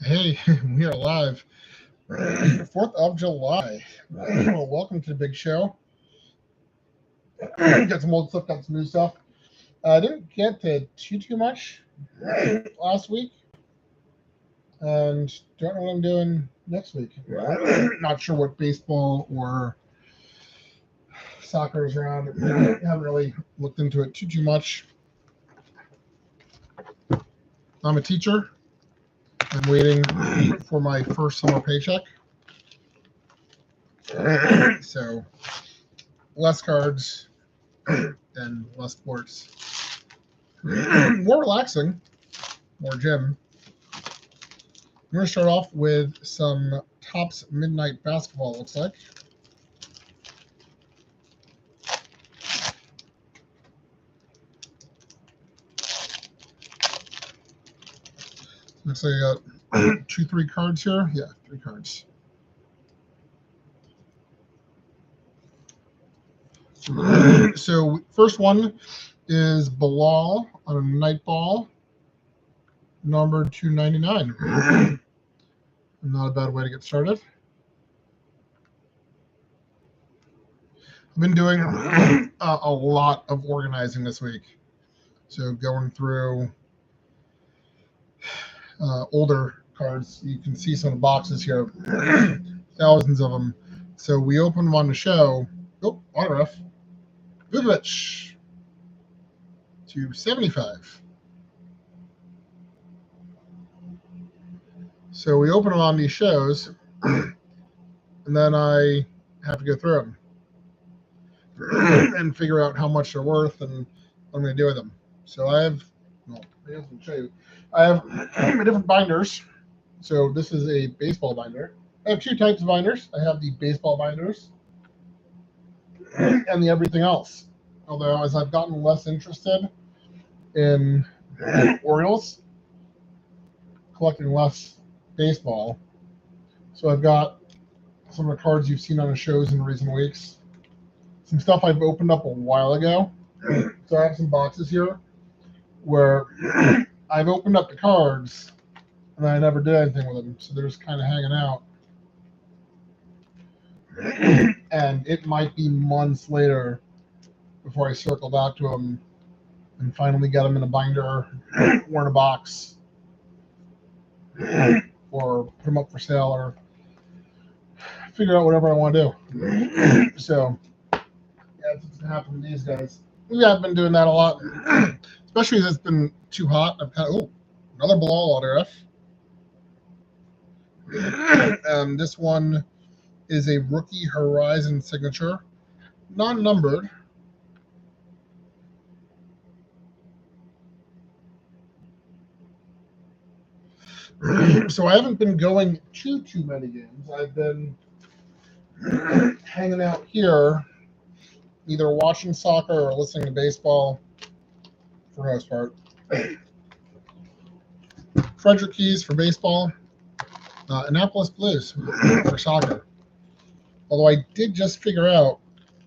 Hey, we are live. 4th of July. Welcome to the big show. Got some old stuff, got some new stuff. I didn't get to too much last week, and don't know what I'm doing next week. Not sure what baseball or soccer is around. Haven't really looked into it too much. I'm a teacher. I'm waiting for my first summer paycheck. So, less cards and less sports. More relaxing, more gym. I'm going to start off with some Topps Midnight Basketball, looks like. Looks like I got 3 cards here. Yeah, 3 cards. So, first one is Bilal on a night ball, number 299. Not a bad way to get started. I've been doing a lot of organizing this week. So, going through older cards. You can see some of the boxes here, thousands of them. So we opened one to show. Oh, autograph. Vukovic to 75. So we open them on these shows, and then I have to go through them and figure out how much they're worth and what I'm going to do with them. So I have, well, I guess I'll show you. I have different binders. So this is a baseball binder. I have 2 types of binders. I have the baseball binders and the everything else. Although as I've gotten less interested in Orioles, collecting less baseball. So I've got some of the cards you've seen on the shows in recent weeks. Some stuff I've opened up a while ago. So I have some boxes here where I've opened up the cards and I never did anything with them. So they're just kind of hanging out. And it might be months later before I circle back to them and finally get them in a binder or in a box or put them up for sale or figure out whatever I want to do. So, yeah, it's what's going to happen to these guys. Yeah, I've been doing that a lot, especially as it's been too hot. I've kind of, another Bilal autograph. This one is a Rookie Horizon signature, non-numbered. So I haven't been going too many games. I've been hanging out here, either watching soccer or listening to baseball for the most part. Frederick Keys for baseball, Annapolis Blues for soccer. Although I did just figure out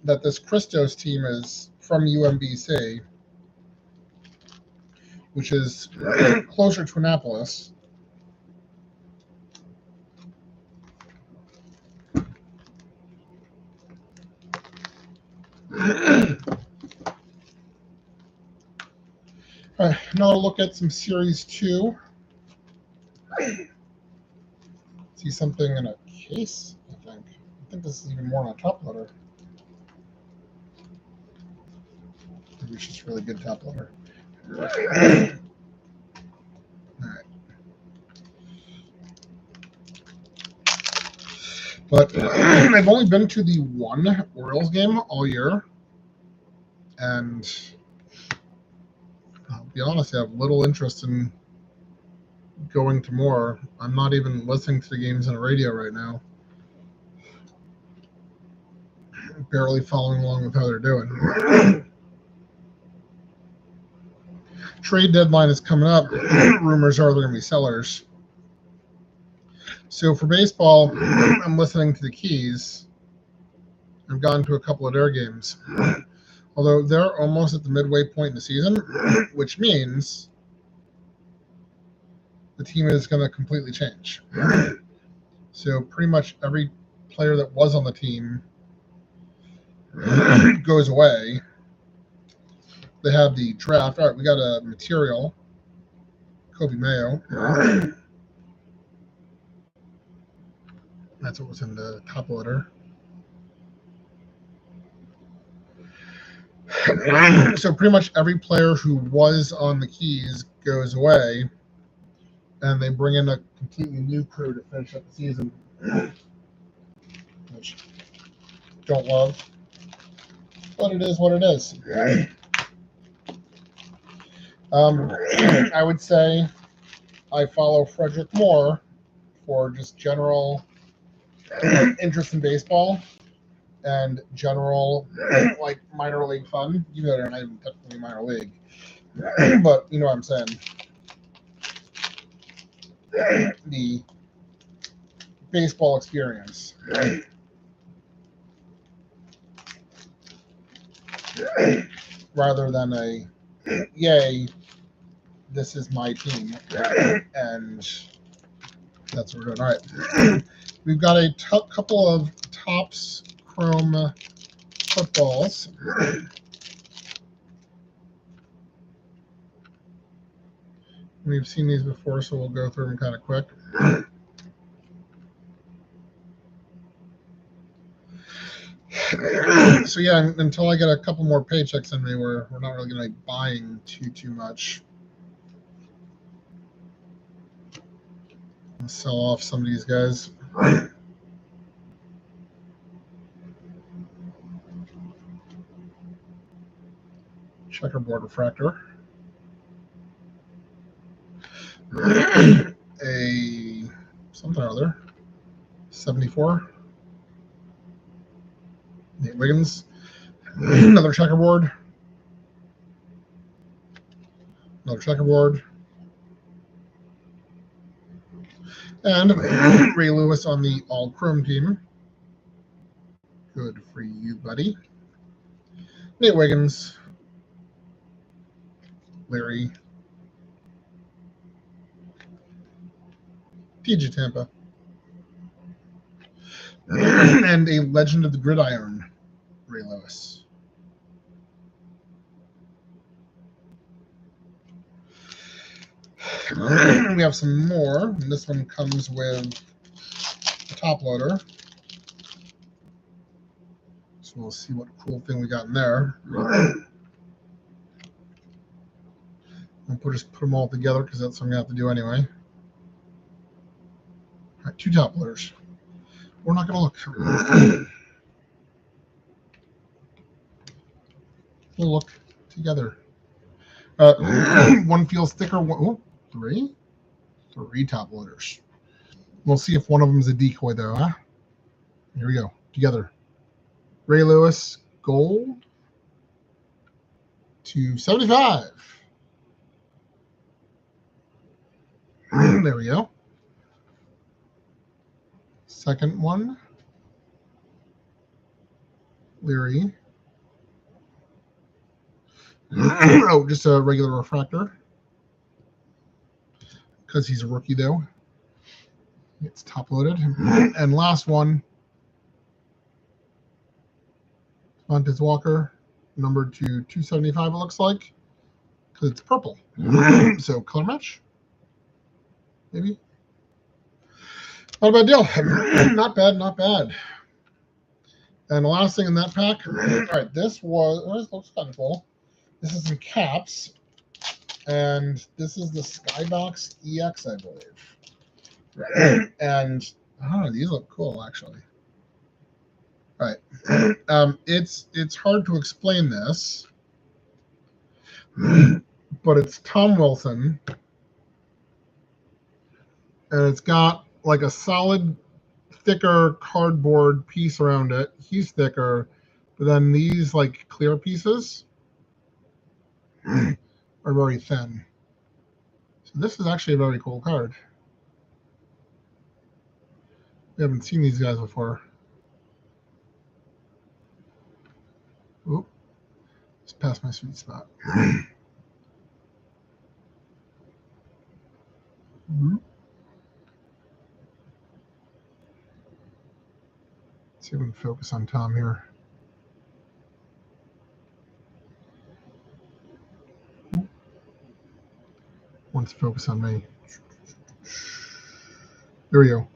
that this Christos team is from UMBC, which is closer to Annapolis. All right, another look at some Series 2. See something in a case, I think this is even more on a top loader. Maybe it's just really good top loader. All right. But I've only been to the one Orioles game all year, and I'll be honest, I have little interest in going to more. I'm not even listening to the games on the radio right now. Barely following along with how they're doing. Trade deadline is coming up. Rumors are they're going to be sellers. So for baseball, I'm listening to the Keys. I've gone to a couple of their games. Although they're almost at the midway point in the season, which means the team is going to completely change. So pretty much every player that was on the team goes away. They have the draft. All right, we got a material. Kobe Mayo. That's what was in the top loader. So pretty much every player who was on the keys goes away, and they bring in a completely new crew to finish up the season, which don't love, but it is what it is. I would say I follow Frederick Moore for just general interest in baseball and general like minor league fun. You know, they're not even technically minor league, but you know what I'm saying. The baseball experience. Rather than a yay, this is my team, and that's what we're doing. All right, we've got a couple of Topps Chrome footballs. We've seen these before, so we'll go through them kind of quick. So yeah, until I get a couple more paychecks in me, we're not really going to be buying too much. I'll sell off some of these guys. Checkerboard refractor. A something or other. 74. Nate Wiggins. Another checkerboard. Another checkerboard. And Ray Lewis on the all chrome team. Good for you, buddy. Nate Wiggins. Larry. PG Tampa. And a Legend of the Gridiron, Ray Lewis. We have some more, and this one comes with a top loader. So we'll see what cool thing we got in there. We'll just put them all together because that's something I have to do anyway. All right, 2 top loaders. We're not going to look. We'll look together. One feels thicker. Oh, 3 top loaders. We'll see if one of them is a decoy, though, huh? Here we go. Together. Ray Lewis, gold. 275. There we go. Second one. Leary. Oh, just a regular refractor. Because he's a rookie, though. It's top loaded. And last one. Montes Walker, numbered to 275, it looks like. Because it's purple. So color match. Maybe. Not a bad deal. Not bad, not bad. And the last thing in that pack. All right, this looks kind of cool. This is in caps, and this is the Skybox EX, I believe. And I don't know, these look cool actually. All right, it's hard to explain this, but it's Tom Wilson, and it's got like a solid, thicker cardboard piece around it. He's thicker, but then these like clear pieces are very thin. So this is actually a very cool card. We haven't seen these guys before. Oop, just past my sweet spot. See if we can focus on Tom here. Wants to focus on me. There we go.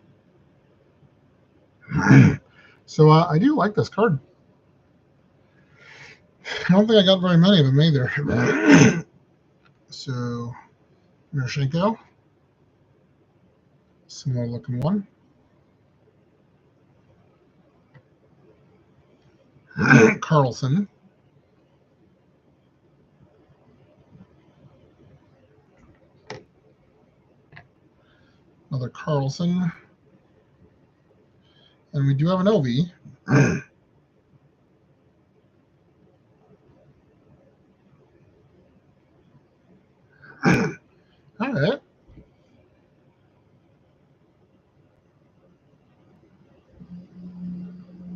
So I do like this card. I don't think I got very many of them either. So Miroshnichenko, similar looking one. Carlson. Another Carlson. And we do have an Ovi. All right.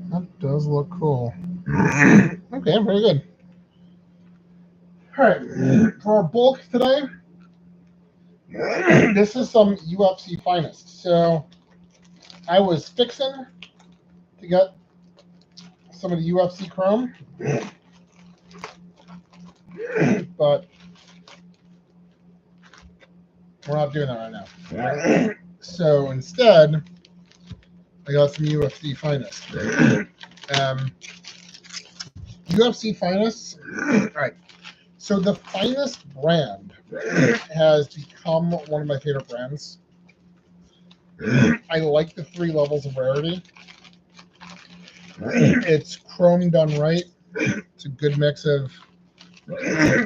That does look cool. Okay, very good. All right, for our bulk today, this is some UFC Finest. So I was fixing to get some of the UFC Chrome, but we're not doing that right now. So instead, I got some UFC Finest. UFC Finest, all right. So the Finest brand has become one of my favorite brands. I like the 3 levels of rarity. It's chrome done right. It's a good mix of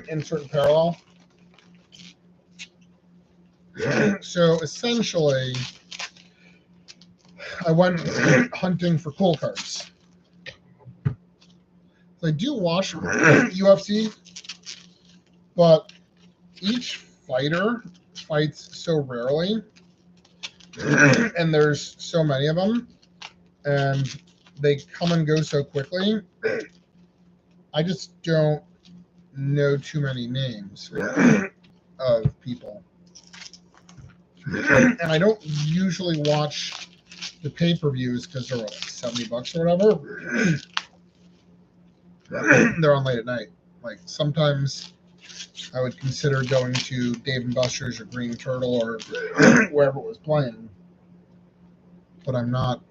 insert and parallel. So essentially, I went hunting for cool cards. I do watch UFC, but each fighter fights so rarely, and there's so many of them, and they come and go so quickly. I just don't know too many names of people. And I don't usually watch the pay-per-views because they're like $70 or whatever. They're on late at night. Like sometimes I would consider going to Dave & Buster's or Green Turtle or wherever it was playing. But I'm not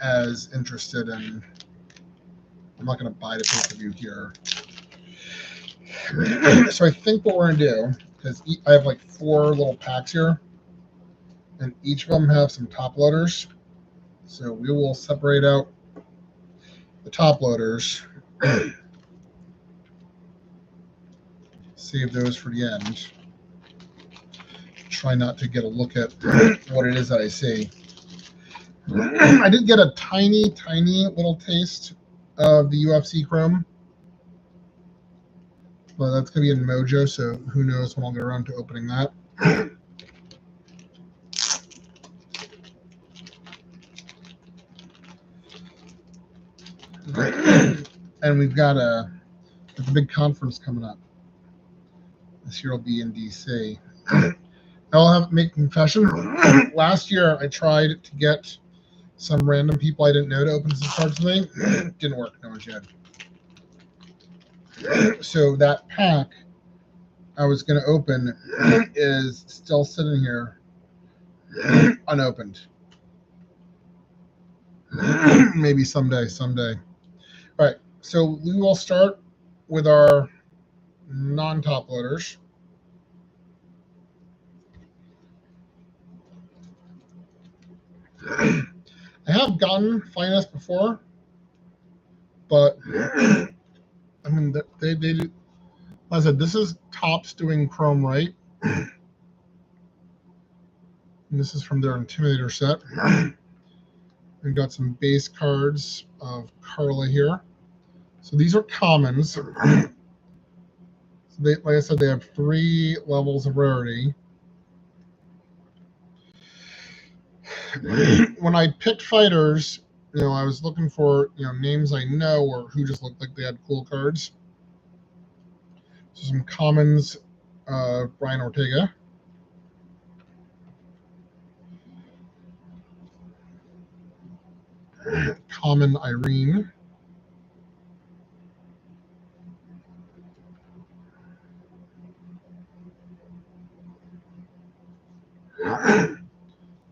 as interested in. I'm not going to buy the pay-per-view here. So I think what we're going to do, because I have like 4 little packs here, and each of them have some top loaders. So we will separate out the top loaders. Save those for the end. Try not to get a look at what it is that I see. I did get a tiny little taste of the UFC Chrome. But that's going to be in Mojo, so who knows when I'll get around to opening that. And we've got a big conference coming up. This year will be in D.C. I'll have to make a confession. Last year, I tried to get some random people I didn't know to open some cards with me. Didn't work. No one did. So that pack I was going to open is still sitting here unopened. Maybe someday. All right, so we will start with our non-top loaders. I have gotten Finest before, but I mean, they do. Like I said, this is Topps doing Chrome right. And this is from their Intimidator set. We've got some base cards of Carla here. So these are commons. So they, like I said, they have 3 levels of rarity. When I picked fighters, I was looking for names I know or who just looked like they had cool cards. So some commons, Brian Ortega. Common Irene.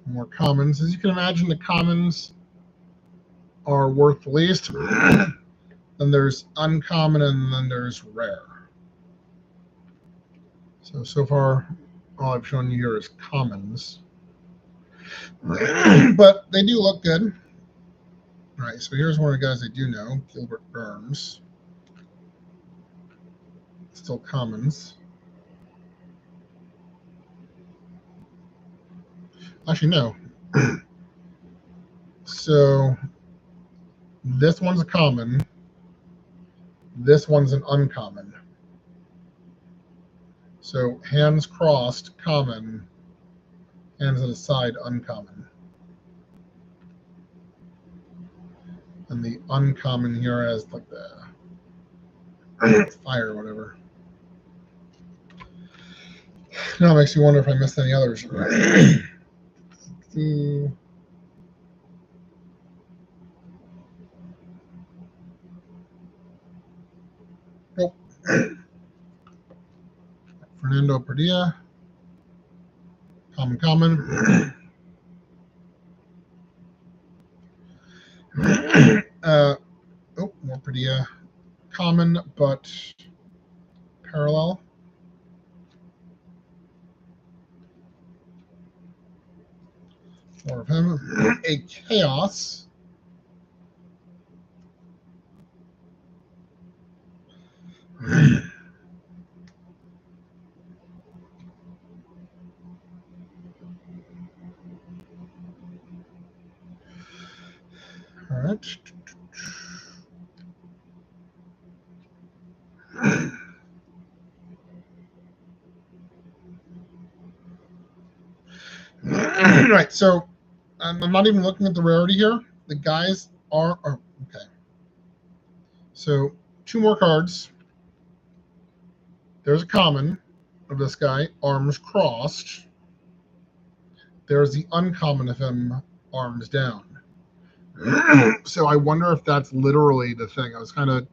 More commons. As you can imagine, the commons are worth the least. Then there's uncommon, and then there's rare. So far, all I've shown you here is commons. But they do look good. All right, so here's one of the guys I do know, Gilbert Burns. Still commons. Actually, no. So this one's a common. This one's an uncommon. So hands crossed, common. Hands at the side, uncommon. And the uncommon here has like the fire or whatever. Now it makes me wonder if I missed any others. Nope. Fernando Padilla. Common. More Padilla. Common, but parallel. More of him. A chaos. All right. Right, so I'm not even looking at the rarity here. The guys are okay. So 2 more cards. There's a common of this guy, arms crossed. There's the uncommon of him, arms down. So I wonder if that's literally the thing. I was kind of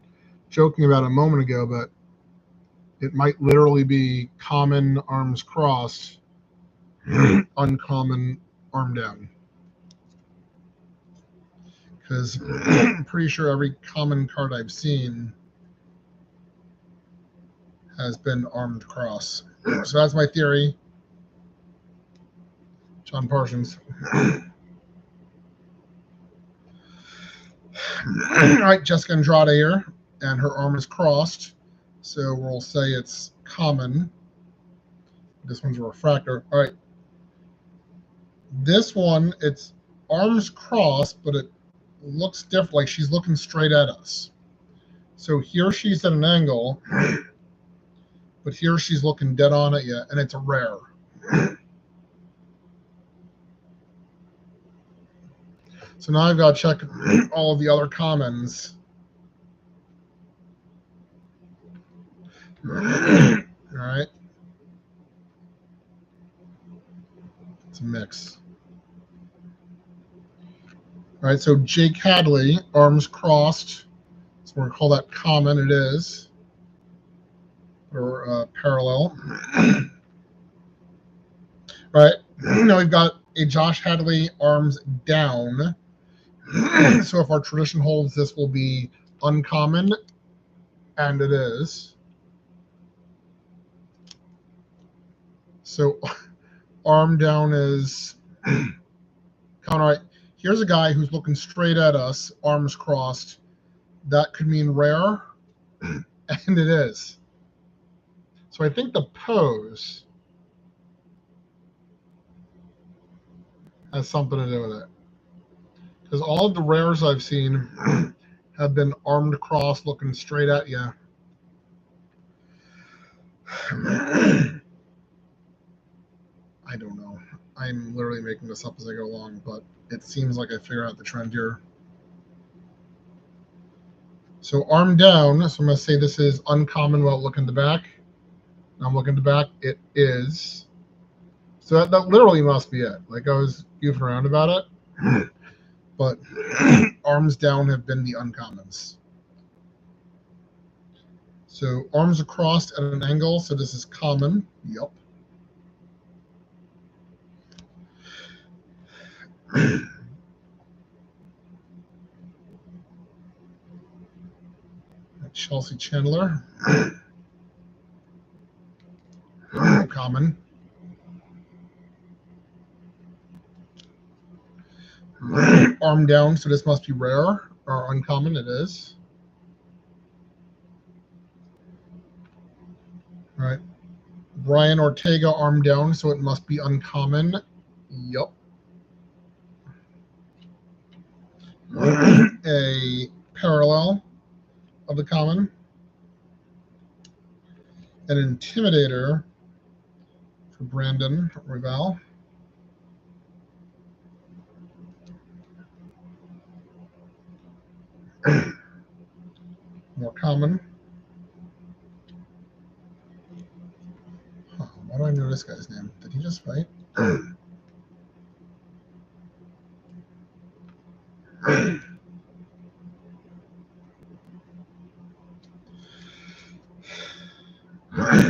joking about it a moment ago, but it might literally be common, arms crossed, uncommon, arm down. Because I'm pretty sure every common card I've seen has been armed cross. So that's my theory. John Parsons. All right, Jessica Andrade here, and her arm is crossed. So we'll say it's common. This one's a refractor. All right. This one, it's arms crossed, but it looks different, like she's looking straight at us. So here she's at an angle, but here she's looking dead on at you, and it's a rare. So now I've got to check all of the other commons. All right. It's a mix. All right, so Jake Hadley, arms crossed. So we're going to call that common. It is. Or parallel. All right. Now we've got a Josh Hadley, arms down. So if our tradition holds, this will be uncommon. And it is. So arm down is all right. Here's a guy who's looking straight at us, arms crossed. That could mean rare, and it is. So I think the pose has something to do with it. Because all of the rares I've seen have been armed cross, looking straight at you. I don't know. I'm literally making this up as I go along, but it seems like I figure out the trend here. So arm down, so I'm going to say this is uncommon while looking the back. Now I'm looking at the back. It is. So that literally must be it. Like I was goofing around about it. but arms down have been the uncommons. So arms across at an angle, so this is common. Yup. Chelsea Chandler. Common. Arm down, so this must be rare or uncommon. It is. All right. Brian Ortega, arm down, so it must be uncommon. Yup. A parallel of the common. An Intimidator for Brandon Rival. More common. Huh, why do I know this guy's name? Did he just fight?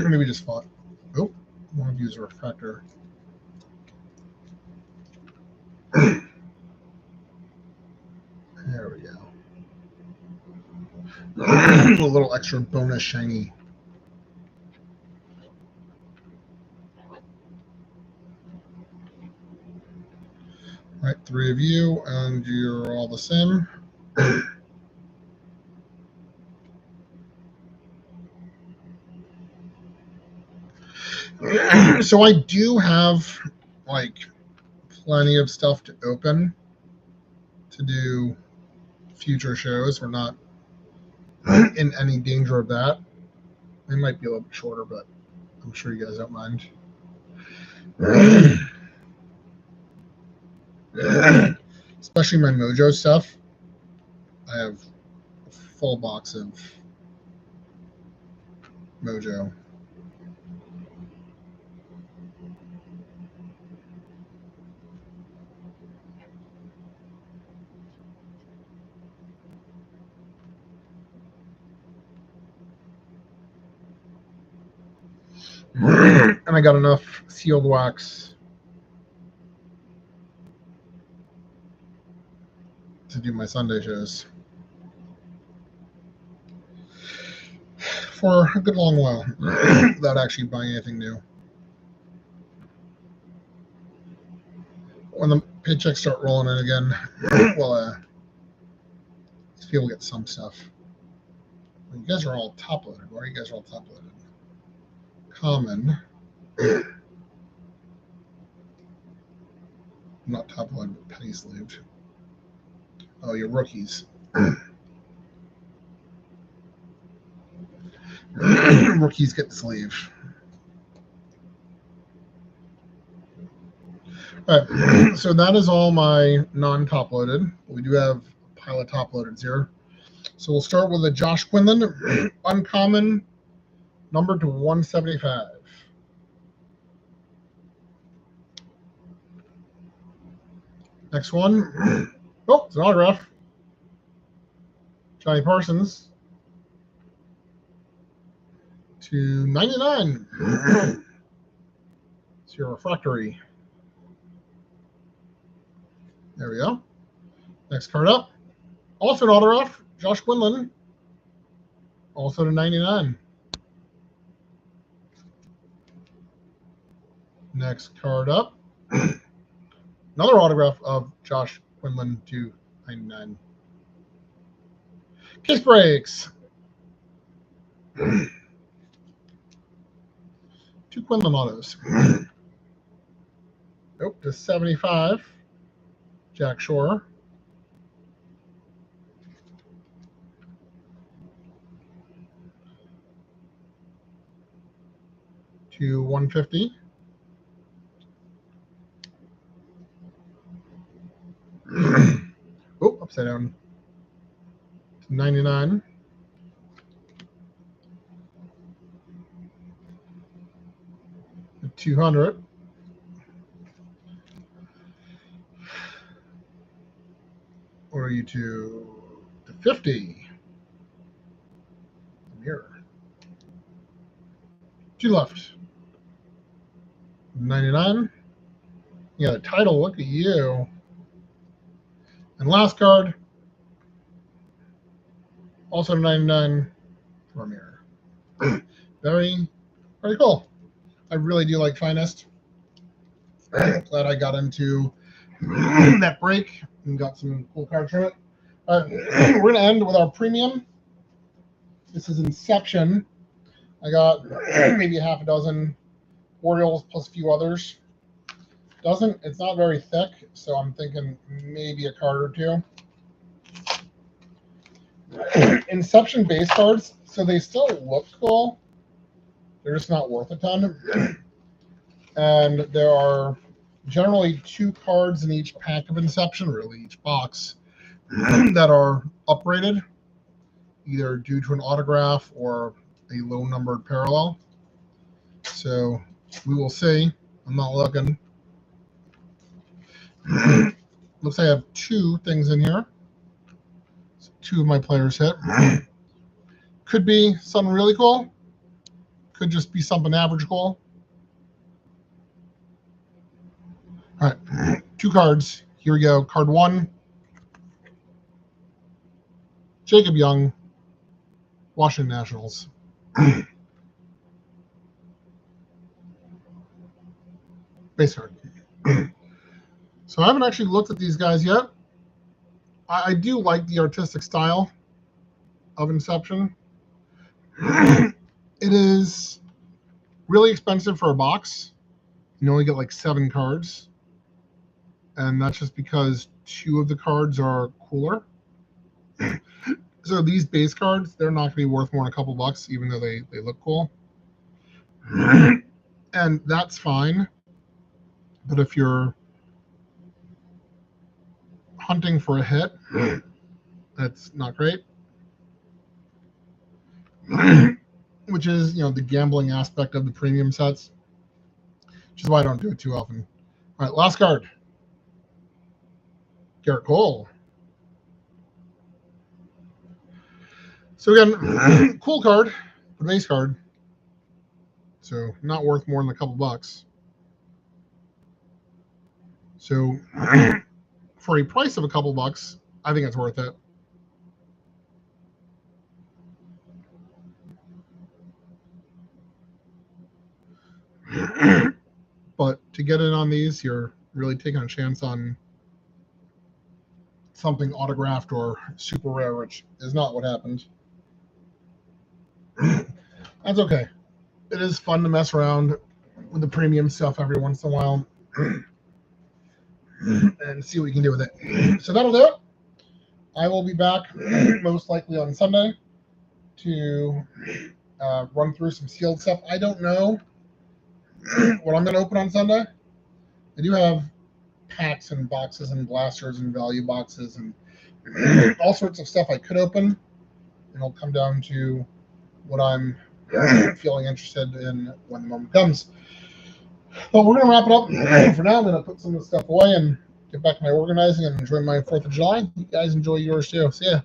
Maybe just fought. Oh, want to use a refractor. There we go. A little extra bonus shiny. All right, 3 of you, and you're all the same. So I do have like plenty of stuff to open to do future shows. We're not in any danger of that. They might be a little bit shorter, but I'm sure you guys don't mind. Especially my Mojo stuff. I have a full box of Mojo. And I got enough sealed wax to do my Sunday shows for a good long while without actually buying anything new. When the paychecks start rolling in again, well, people get some stuff. You guys are all top loaded. Why are you guys all top loaded? Common. Not top loaded, but penny sleeved. Oh, you're rookies. Rookies get the sleeve. All right, so that is all my non-top loaded. We do have a pile of top loadeds here. So we'll start with a Josh Quinlan, uncommon, numbered to 175. Next one. Oh, it's an autograph. Johnny Parsons to 99. It's your refractory. There we go. Next card up. Also an autograph. Josh Quinlan. Also to 99. Next card up. Another autograph of Josh Quinlan to 99. Case breaks. 2 Quinlan autos. Nope, to 75. Jack Shore. To 150. Oh, upside down. To 99. To 200. 32 to 50. Here. 2 left. 99. You got a title. Look at you. And last card. Also 99 from here. Very, very cool. I really do like Finest. Glad I got into that break and got some cool cards from it. All right, we're going to end with our premium. This is Inception. I got maybe half a dozen Orioles plus a few others. It's not very thick, so I'm thinking maybe a card or two. Inception base cards, so they still look cool. They're just not worth a ton. And there are generally 2 cards in each pack of Inception, really each box, that are uprated, either due to an autograph or a low-numbered parallel. So we will see. I'm not looking. Looks like I have 2 things in here. So 2 of my players hit. Could be something really cool. Could just be something average cool. All right, 2 cards. Here we go. Card 1. Jacob Young, Washington Nationals. Base card. So I haven't actually looked at these guys yet. I do like the artistic style of Inception. It is really expensive for a box. You only get like 7 cards. And that's just because 2 of the cards are cooler. So these base cards, they're not going to be worth more than a couple bucks, even though they look cool. And that's fine. But if you're hunting for a hit, that's not great. Which is, the gambling aspect of the premium sets. Which is why I don't do it too often. All right, last card. Garrett Cole. So again, cool card, but base card. So not worth more than a couple bucks. So for a price of a couple bucks, I think it's worth it. But to get in on these, you're really taking a chance on something autographed or super rare, which is not what happened. That's okay. It is fun to mess around with the premium stuff every once in a while and see what you can do with it. So that'll do it. I will be back most likely on Sunday to run through some sealed stuff. I don't know what I'm going to open on Sunday. I do have packs and boxes and blasters and value boxes and all sorts of stuff I could open. And it'll come down to what I'm feeling interested in when the moment comes. But we're going to wrap it up for now. I'm going to put some of the stuff away and get back to my organizing and enjoy my 4th of July. You guys enjoy yours too. See ya.